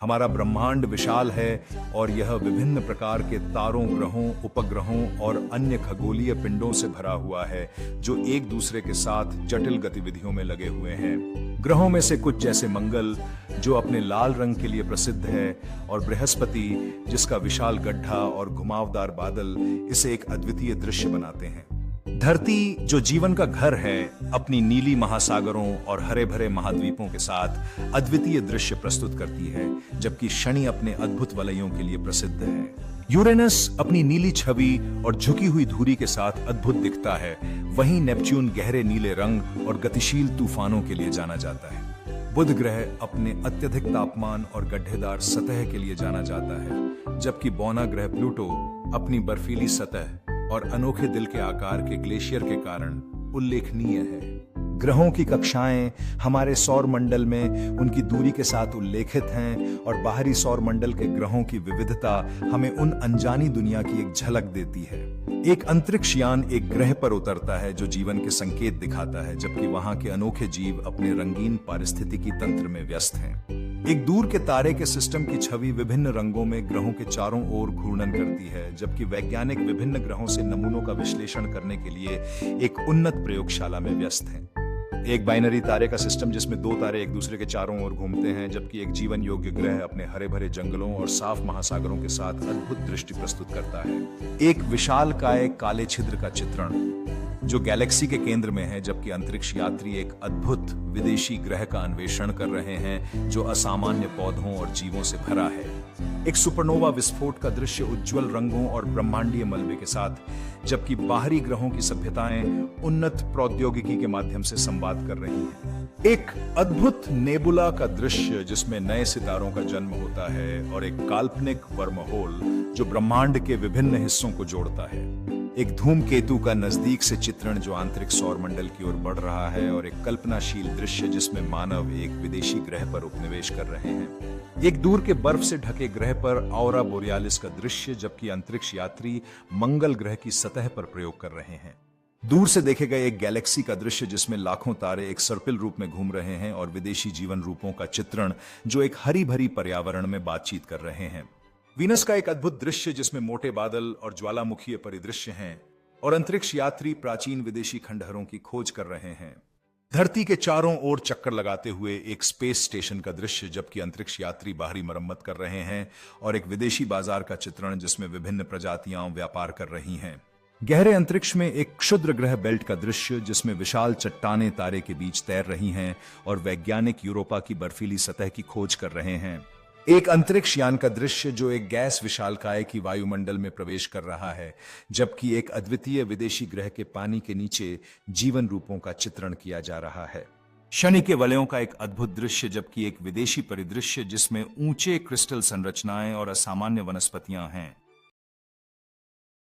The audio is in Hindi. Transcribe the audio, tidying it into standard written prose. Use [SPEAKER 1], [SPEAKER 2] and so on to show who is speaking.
[SPEAKER 1] हमारा ब्रह्मांड विशाल है और यह विभिन्न प्रकार के तारों, ग्रहों, उपग्रहों और अन्य खगोलीय पिंडों से भरा हुआ है जो एक दूसरे के साथ जटिल गतिविधियों में लगे हुए हैं। ग्रहों में से कुछ जैसे मंगल, जो अपने लाल रंग के लिए प्रसिद्ध है, और बृहस्पति, जिसका विशाल गड्ढा और घुमावदार बादल इसे एक अद्वितीय दृश्य बनाते हैं। धरती, जो जीवन का घर है, अपनी नीली महासागरों और हरे भरे महाद्वीपों के साथ अद्वितीय दृश्य प्रस्तुत करती है, जबकि शनि अपने अद्भुत वलयों के लिए प्रसिद्ध है। यूरेनस अपनी नीली छवि और झुकी हुई धुरी के साथ अद्भुत दिखता है। वहीं नेपच्यून गहरे नीले रंग और गतिशील तूफानों के लिए जाना जाता है। बुध ग्रह अपने अत्यधिक तापमान और गड्ढेदार सतह के लिए जाना जाता है, जबकि बौना ग्रह प्लूटो अपनी बर्फीली सतह और अनोखे दिल के आकार के ग्लेशियर के कारण उल्लेखनीय है। ग्रहों की कक्षाएं हमारे सौर मंडल में उनकी दूरी के साथ उल्लेखित हैं और बाहरी सौर मंडल के ग्रहों की विविधता हमें उन अनजानी दुनिया की एक झलक देती है। एक अंतरिक्ष यान एक ग्रह पर उतरता है जो जीवन के संकेत दिखाता है, जबकि वहां के अनोखे जीव अपने रंगीन पारिस्थितिकी तंत्र में व्यस्त हैं। एक दूर के तारे के सिस्टम की छवि विभिन्न रंगों में ग्रहों के चारों ओर घूर्णन करती है, जबकि वैज्ञानिक विभिन्न ग्रहों से नमूनों का विश्लेषण करने के लिए एक उन्नत प्रयोगशाला में व्यस्त हैं। एक बाइनरी तारे का सिस्टम जिसमें दो तारे एक दूसरे के चारों ओर घूमते हैं, जबकि एक जीवन योग्य ग्रह अपने हरे भरे जंगलों और साफ महासागरों के साथ अद्भुत दृष्टि प्रस्तुत करता है। एक विशालकाय काले छिद्र का चित्रण जो गैलेक्सी के केंद्र में है, जबकि अंतरिक्ष यात्री एक अद्भुत विदेशी ग्रह का अन्वेषण कर रहे हैं जो असामान्य पौधों और जीवों से भरा है। एक सुपरनोवा विस्फोट का दृश्य उज्जवल रंगों और ब्रह्मांडीय मलबे के साथ, जबकि बाहरी ग्रहों की सभ्यताएं उन्नत प्रौद्योगिकी के माध्यम से संवाद कर रही हैं। एक अद्भुत नेबुला का दृश्य जिसमें नए सितारों का जन्म होता है, और एक काल्पनिक वर्महोल जो ब्रह्मांड के विभिन्न हिस्सों को जोड़ता है। एक धूमकेतु का नजदीक से चित्रण जो आंतरिक सौर मंडल की ओर बढ़ रहा है, और एक कल्पनाशील दृश्य जिसमें मानव एक विदेशी ग्रह पर उपनिवेश कर रहे हैं। एक दूर के बर्फ से ढके ग्रह पर ऑरा बोरियालिस का दृश्य, जबकि अंतरिक्ष यात्री मंगल ग्रह की सतह पर प्रयोग कर रहे हैं। दूर से देखे गए एक गैलेक्सी का दृश्य जिसमें लाखों तारे एक सर्पिल रूप में घूम रहे हैं, और विदेशी जीवन रूपों का चित्रण जो एक हरी भरी पर्यावरण में बातचीत कर रहे हैं। वीनस का एक अद्भुत दृश्य जिसमें मोटे बादल और ज्वालामुखीय परिदृश्य हैं, और अंतरिक्ष यात्री प्राचीन विदेशी खंडहरों की खोज कर रहे हैं। धरती के चारों ओर चक्कर लगाते हुए एक स्पेस स्टेशन का दृश्य, जबकि अंतरिक्ष यात्री बाहरी मरम्मत कर रहे हैं, और एक विदेशी बाजार का चित्रण जिसमें विभिन्न प्रजातियां व्यापार कर रही हैं। गहरे अंतरिक्ष में एक क्षुद्र ग्रह बेल्ट का दृश्य जिसमें विशाल चट्टानें तारे के बीच तैर रही हैं, और वैज्ञानिक यूरोपा की बर्फीली सतह की खोज कर रहे हैं। एक अंतरिक्ष यान का दृश्य जो एक गैस विशालकाय की वायुमंडल में प्रवेश कर रहा है, जबकि एक अद्वितीय विदेशी ग्रह के पानी के नीचे जीवन रूपों का चित्रण किया जा रहा है। शनि के वलयों का एक अद्भुत दृश्य, जबकि एक विदेशी परिदृश्य जिसमें ऊंचे क्रिस्टल संरचनाएं और असामान्य वनस्पतियां हैं।